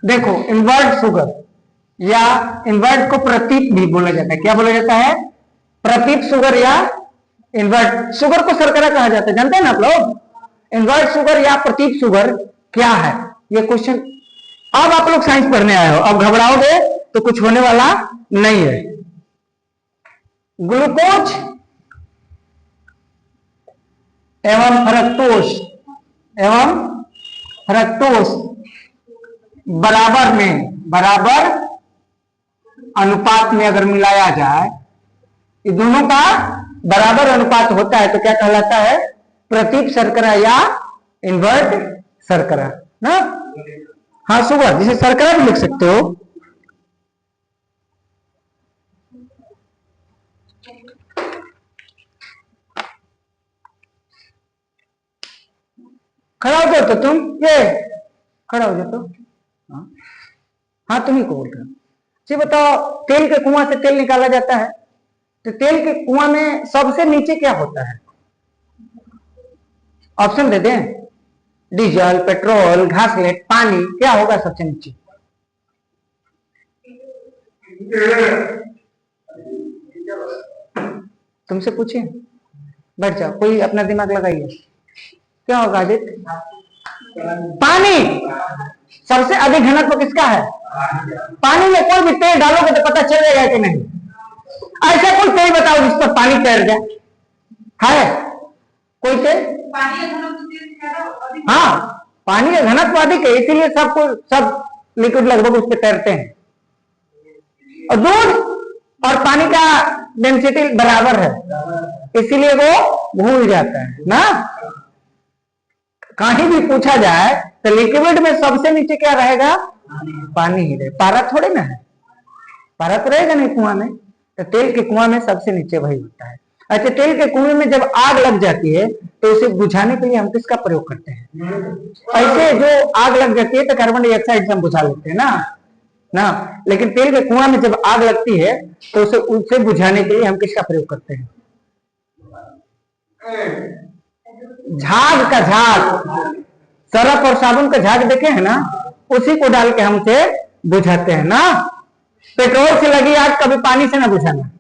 देखो invert sugar या invert को प्रतीक भी बोला जाता है। क्या बोला जाता है? प्रतीक शुगर या इन्वर्ट। शुगर को शर्करा कहा जाता है, जानते हैं ना आप लोग? इन्वर्ट शुगर या प्रतीक शुगर क्या है, ये क्वेश्चन। अब आप लोग साइंस पढ़ने आए हो, अब घबराओगे तो कुछ होने वाला नहीं है। ग्लूकोज एवं फ्रक्टोज बराबर अनुपात में अगर मिलाया जाए, ये दोनों का बराबर अनुपात होता है तो क्या कहलाता है? प्रतीक शर्करा या इन्वर्ट शर्करा ना। हाँ शुगर, जिसे शर्करा भी लिख सकते हो। खड़ा हो जाओ तो तुम, ये खड़ा हो जाओ तो। हाँ तुम ही को बोल रहे हो। जी बताओ, तेल के कुआं से तेल निकाला जाता है, तो तेल के कुआं में सबसे नीचे क्या होता है? ऑप्शन दे दें? डीजल, पेट्रोल, घासलेट, पानी, क्या होगा सबसे नीचे? तुमसे पूछे, बैठ जाओ, कोई अपना दिमाग लगाइए। क्या होगा आदित्य? पानी। सबसे अधिक घनत्व किसका है? पानी में कोई भी तेल डालोगे तो पता चलेगा कि नहीं? ऐसा कोई तेल बताओ जिस पर पानी तैर जाए, है कोई तेल? हाँ, पानी का घनत्व अधिक है, इसीलिए सब लिक्विड लगभग उस पर तैरते हैं। और दूध और पानी का डेंसिटी बराबर है, इसीलिए वो भूल जाता है ना। कहीं भी पूछा जाए तो लिक्विड में सबसे नीचे क्या रहेगा? पानी ही रहेगा। पारा थोड़े ना है, पारा तो रहेगा नहीं कुआं में, तो तेल के कुआं में सबसे नीचे वही होता है। अच्छा, तेल के कुएं में जब आग लग जाती है तो उसे बुझाने के लिए हम किसका प्रयोग करते हैं? ऐसे जो आग लग जाती है तो कार्बन डाइऑक्साइड से हम बुझा लेते हैं ना। लेकिन तेल के कुआं में जब आग लगती है तो उसे बुझाने के लिए हम किसका प्रयोग करते हैं? झाग का झाग, सरफ और साबुन का झाग देखे हैं ना, उसी को डाल के हम उसे बुझाते हैं ना। पेट्रोल से लगी आग कभी पानी से ना बुझाना,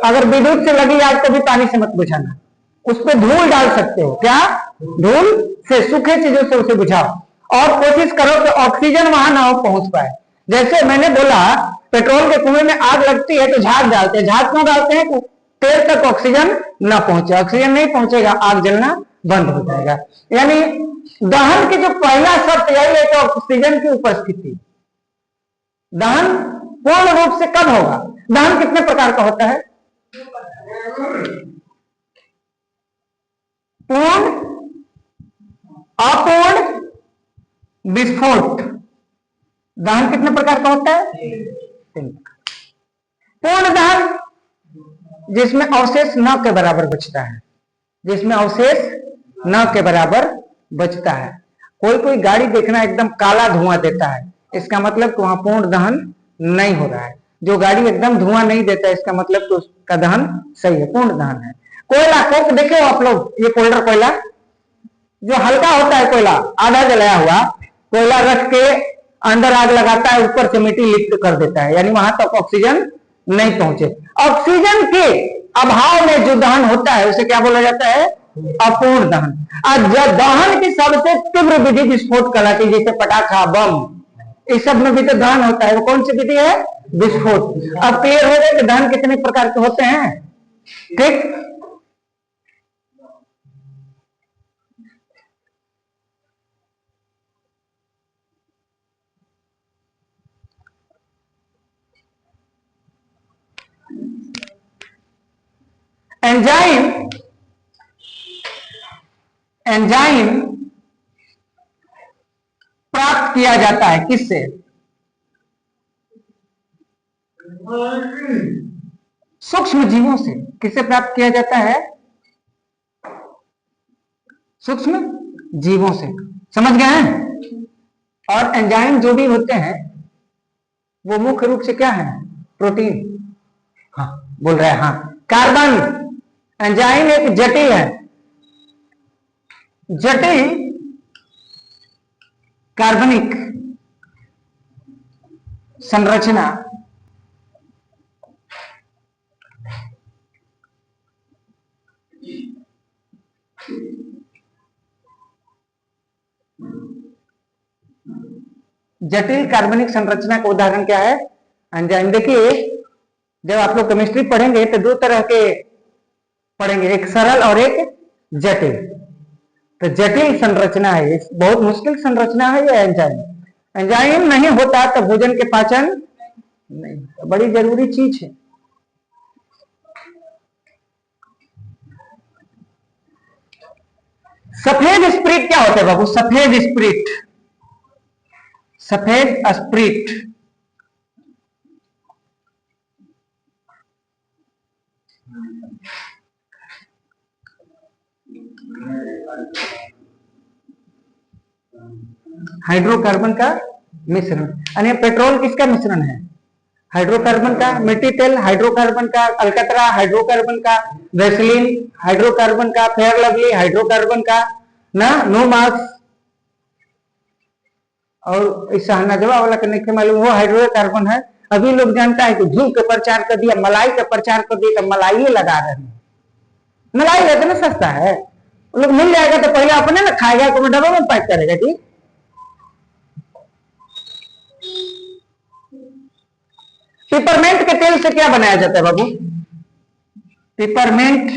अगर विद्युत से लगी आग कभी पानी से मत बुझाना। उस पर धूल डाल सकते हो, क्या? धूल से, सूखे चीजों से उसे बुझाओ और कोशिश करो कि ऑक्सीजन वहां ना हो पहुंच पाए। जैसे मैंने बोला, पेट्रोल के कुएं में आग लगती है तो झाग डालते हैं। झाग क्यों डालते हैं? तेल तक ऑक्सीजन ना पहुंचे, ऑक्सीजन नहीं पहुंचेगा, आग जलना बंद हो जाएगा। यानी दहन की जो पहला शर्त यही है कि ऑक्सीजन की उपस्थिति। दहन पूर्ण रूप से कब होगा? दहन कितने प्रकार का होता है? पूर्ण, अपूर्ण, विस्फोट। दहन कितने प्रकार का होता है? 3 प्रकार। पूर्ण दहन जिसमें अवशेष न के बराबर बचता है, जिसमें अवशेष न के बराबर बचता है। कोई गाड़ी देखना एकदम काला धुआं देता है, इसका मतलब कि वहां पूर्ण दहन नहीं हो रहा है। जो गाड़ी एकदम धुआं नहीं देता है, इसका मतलब कि उसका दहन सही है, पूर्ण दहन है। कोयला, कोक देखे हो आप लोग? ये कोल्डर कोयला जो हल्का होता है, कोयला आधा जलाया हुआ कोयला रख के अंदर आग लगाता है, ऊपर से मिट्टी लिफ्ट कर देता है, यानी वहां तक ऑक्सीजन नहीं पहुंचे। ऑक्सीजन के अभाव में जो दहन होता है उसे क्या बोला जाता है? अपूर्ण दहन। दहन की सबसे तीव्र विधि विस्फोट कहलाती है, जैसे पटाखा, बम, इस सब में भी तो दहन होता है। वो कौन सी विधि है? विस्फोट। अब क्लियर हो गया कि दहन कितने प्रकार के होते हैं, ठीक? एंजाइम प्राप्त किया जाता है किससे? सूक्ष्म जीवों से। किससे प्राप्त किया जाता है? सूक्ष्म जीवों से। समझ गए हैं? और एंजाइम जो भी होते हैं वो मुख्य रूप से क्या है? प्रोटीन। हाँ बोल रहे हैं, हाँ। कार्बन, एंजाइम एक जटिल है, जटिल कार्बनिक संरचना जटिल कार्बनिक संरचना का उदाहरण क्या है? एंजाइम। देखिए, जब आप लोग केमिस्ट्री पढ़ेंगे तो दो तरह के पढ़ेंगे, एक सरल और एक जटिल। तो जटिल संरचना है, बहुत मुश्किल संरचना है ये एंजाइम। एंजाइम नहीं होता तो भोजन के पाचन नहीं, बड़ी जरूरी चीज है। सफेद स्प्रिट क्या होता है बाबू? सफेद स्प्रिट, सफेद स्प्रिट हाइड्रोकार्बन का मिश्रण। यानी पेट्रोल किसका मिश्रण है? हाइड्रोकार्बन का। मिट्टी तेल हाइड्रोकार्बन का। अलकतरा हाइड्रोकार्बन का। वैसलीन हाइड्रोकार्बन का। फेयर लवली हाइड्रोकार्बन का ना। नो मार्क्स और इस सहनाजवा वाला करने के मालूम वो हाइड्रोकार्बन है। अभी लोग जानता है कि घी का प्रचार कर दिया, मलाई का प्रचार कर दिया, तो मलाई लगा रहे हैं। मलाई लेते ना सस्ता है, वो लोग मिल जाएगा तो पहले अपने ना खाएगा, तो डब्बे में पैक करेगा जी। पिपरमेंट के तेल से क्या बनाया जाता है बाबू? पिपरमेंट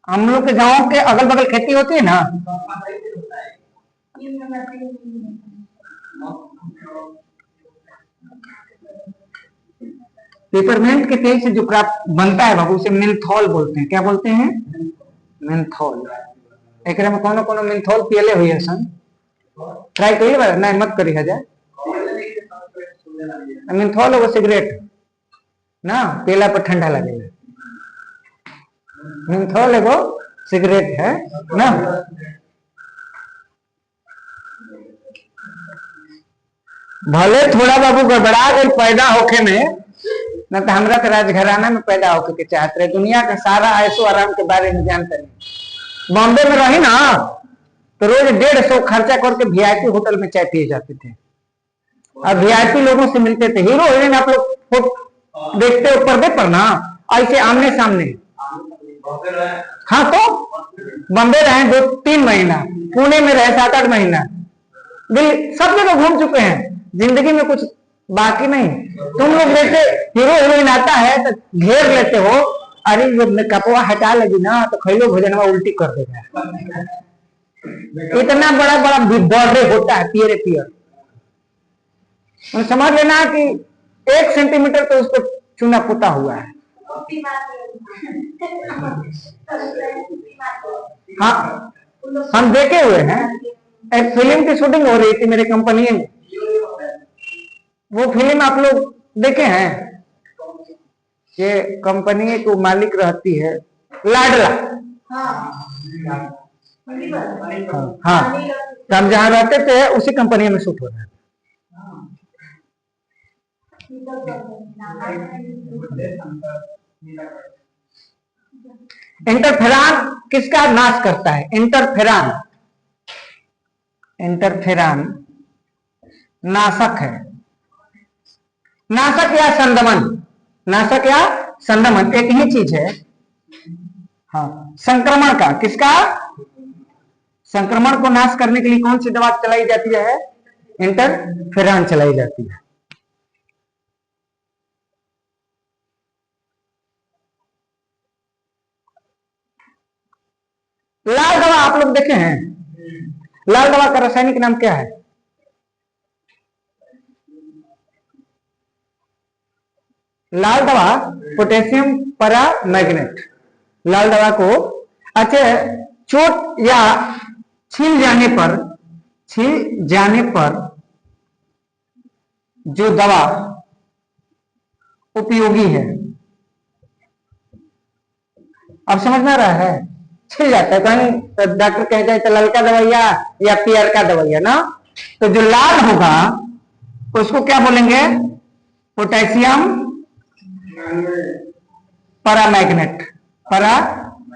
हम लोग के गांव के अगल बगल खेती होती है ना, पिपरमेंट के तेल से जो प्राप्त बनता है बाबू उसे मेंथॉल बोलते हैं। क्या बोलते हैं? मेंथॉल। एक में कौन कौन मेंथॉल पियले हुई है सन? ट्राई करिए बार ना, मत करी हजार। मेंथॉल है वो सिगरेट ना, पीला पर ठंडा लगेगा। मेंथॉल है वो सिगरेट है ना। भले थोड़ा बाबू गड़बड़ा गए पैदा होके में, न तो हमरा तो राजघराना में पैदा होके के चाहते रहे। दुनिया का सारा ऐसो आराम के बारे में जानते नहीं। बॉम्बे में रही ना तो रोज 150 खर्चा करके वीआईपी होटल में चाय पिए जाते थे, और वीआईपी लोगों से मिलते थे। हीरो हीरोइन आप लोग देखते हो पर्दे पर ना, ऐसे आमने सामने। हाँ, तो बॉम्बे रहे 2-3 महीना, पुणे में रहे 7-8 महीना, दिल्ली, सब जगह घूम चुके हैं। जिंदगी में कुछ बाकी नहीं। तुम लोग जैसे हीरो हीरोइन आता है तो घेर लेते हो, अरे कपड़ा हटा लगी ना तो खैलो भोजनवा उल्टी कर देगा। इतना बड़ा बड़ा बर्थडे होता है पियर पियर। समझ लेना कि 1 सेंटीमीटर तो उसको चूना पुता हुआ है। हाँ, हम देखे हुए हैं। एक फिल्म की शूटिंग हो रही थी मेरे कंपनी में। वो फिल्म आप लोग देखे हैं? ये कंपनी को मालिक रहती है लाडला। हाँ, तो हम जहाँ रहते थे उसी कंपनी में शूट हो रहा है। इंटरफेरॉन किसका नाश करता है? इंटरफेरॉन, इंटरफेरॉन नाशक है। नाशक या संदमन, नाशक या संदमन एक ही चीज है। हाँ, संक्रमण का, किसका? संक्रमण को नाश करने के लिए कौन सी दवा चलाई जाती है? इंटरफेरॉन चलाई जाती है। लाल दवा आप लोग देखे हैं? लाल दवा का रासायनिक नाम क्या है? लाल दवा पोटेशियम परामैग्नेट। लाल दवा को, अच्छा, चोट या छील जाने पर जो दवा उपयोगी है, अब समझ में आ रहा है? छिल जाता है कहीं तो डॉक्टर कहता है तो ललका दवाइया या पियर का दवाइया ना, तो जो लाल होगा उसको क्या बोलेंगे? पोटेशियम परामैग्नेट। परामैग्नेट।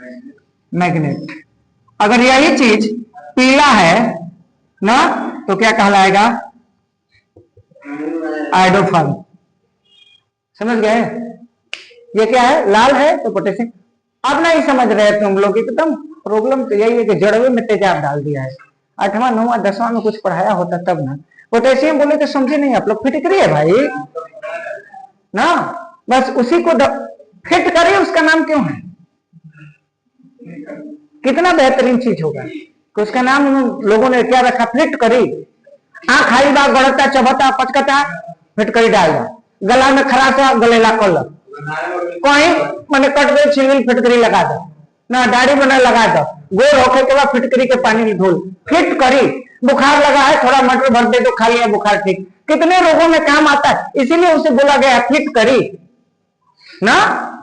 अगर यही चीज पीला है ना तो क्या कहलाएगा? आयोडोफॉर्म। समझ गए? ये क्या है? लाल है तो पोटेशियम। अब नहीं समझ रहे तुम लोग, एकदम प्रॉब्लम तो यही है कि जड़वे में तेजाब डाल दिया है। 8वां 9वां 10वां में कुछ पढ़ाया होता तब ना। पोटेशियम बोले तो समझे नहीं आप लोग, फिटकरी है भाई ना, बस उसी को फिट करिए, उसका नाम क्यों है? कितना बेहतरीन चीज होगा कि उसका नाम लोगों ने क्या रखा? फिट करी। आँख खाई बा गड़ता चबता पचकता फिटकरी डाल दो, गला में खरासा गलेला कल कहीं मैंने कट गई छिलमिल फिटकरी लगा दो ना, दाढ़ी बना लगा दो, गोल होके के बाद फिटकरी के पानी में धोल। फिट करी। बुखार लगा है, थोड़ा मटर भर दे दो, खा लिया बुखार ठीक। कितने रोगों में काम आता है, इसीलिए उसे बोला गया फिट करी ना।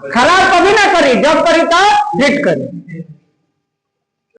खराब कभी ना करी, जब करी तो फिट करी।